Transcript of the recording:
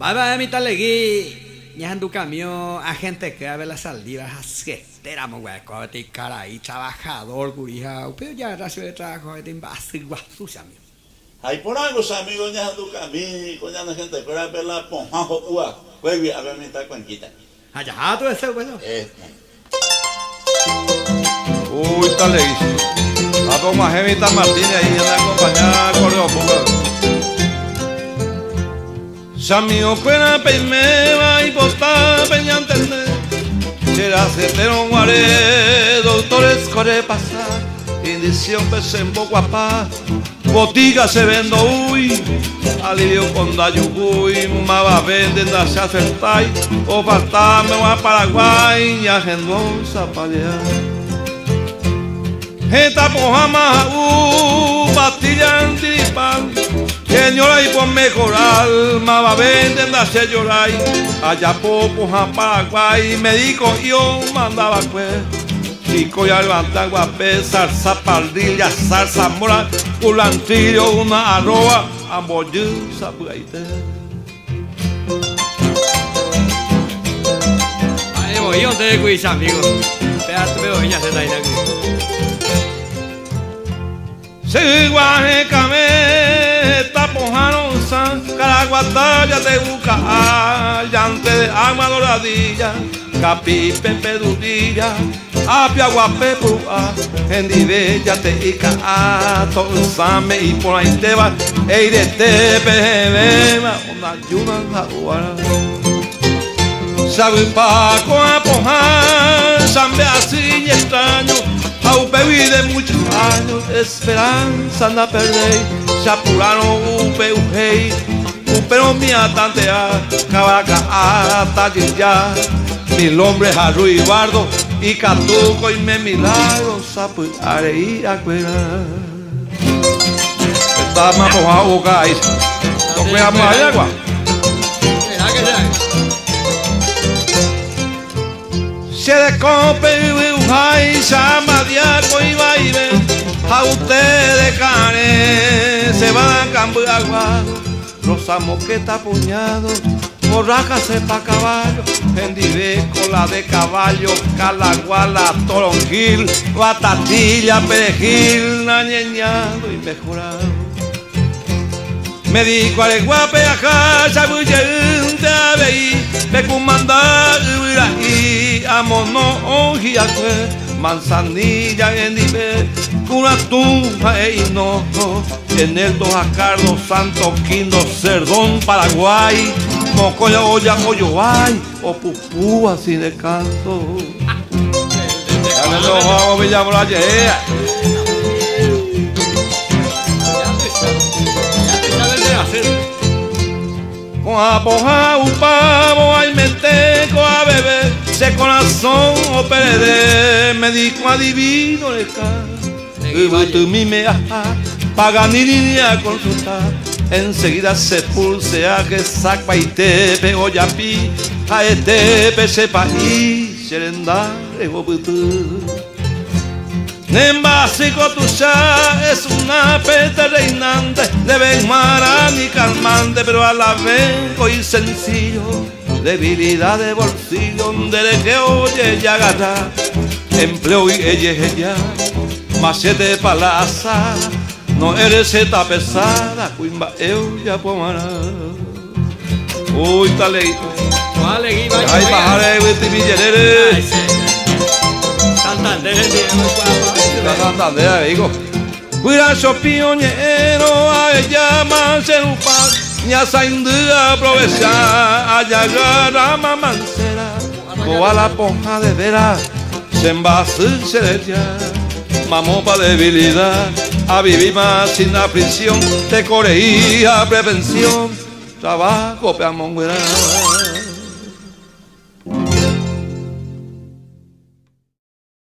Va a mitad legui. Ya en tu camión, a gente que ve las salidas, asquetera, mogueco, te cara ahí, trabajador, cuija, pero ya racio de trabajo, te invasi, guasusa, mío. Hay por algo, amigos, ya en tu camino, con ya la gente que ve la ponjajo, ua, huevi, a ver, mitad cuenquita. Allá, tú ese, bueno. Uy, está leísimo. La toma Gemita Martínez ahí en la compañía Correo. Samio fuera peimeba y postá peñantende. Será setero guaré, doctores corre pasar. Indición pesembo guapá. Botiga se vendo uy. Alivio con dayuguy. Maba venden da se acertai. O falta me va a Paraguay. Y agendón zapalea. Esta pojama pastilla antipan. Señora y por mejorar, maba venden da se llorar. Allá poco a Paraguay, médico yo mandaba pues. Chico ya levanta guapé, salsa pardilla, salsa mora, culantrillo, una arroba, amboyú, sabuaite. Ay, voy yo te cuis, amigo. Espérate, veo ella se está ahí. Se guaje camé, tapojano san, caraguataya te busca, llante de agua doradilla, capi pepe dudilla, apia guape pua, endibella te ica, tosame y por ahí te va, eire te pebema, una yuna jaguara. Sabe paco a pojar, sambe así y extraño. Aupe de muchos años, esperanza anda a perder. Se apuraron upe ujei, upero mía tantea, cabaca hasta ya. Mil hombres a Ruibardo y Catuco y me milagro, sapo areí acuera. Está más mojado, guys. ¿No cuidamos ahí agua? Se descope y hay samadiaco y baile, a ustedes cane, se van a Cambuagua, rosa moqueta puñado, borraja sepa caballo, endive cola de caballo, calaguala, toronjil, batatilla, perejil, nañeñado y mejorado. Me dijo al guape ajá, chabuyente a veí, me comanda y amono y acue, manzanilla en nivel, una tumba e hinojo, en el Dojacardo, Santo Quindo, Cerdón, Paraguay, mocoya, olla, coyoay, o pupú así de canto. Ya me lo hago, me llamo la yea. Con apoja un pavo, ay menteco a beber, se corazón o perder, médico adivino le cae, tu mi me ajá, paganini a consultar, enseguida se pulsea que saca y tepe o yapi, a tepe sepa y serendare o butu. Nembásico tuya es una peste reinante, de benmara ni calmante, pero a la vez hoy sencillo, debilidad de bolsillo, donde que oye y agarra, empleo y ella, machete palaza, no eres esta pesada, cuimba eu ya pomara. Uy, talei. Ay, bajaré, viste millerere. Santander, Santander, digo. Cuida pioñero, a ella más en un par, ni a saindía aprovechar, a llegar a mamancera, o a la ponja de vera, se envasirse de ya, mamopa debilidad, a vivir más sin la prisión, te coreía prevención, trabajo pe amonguera.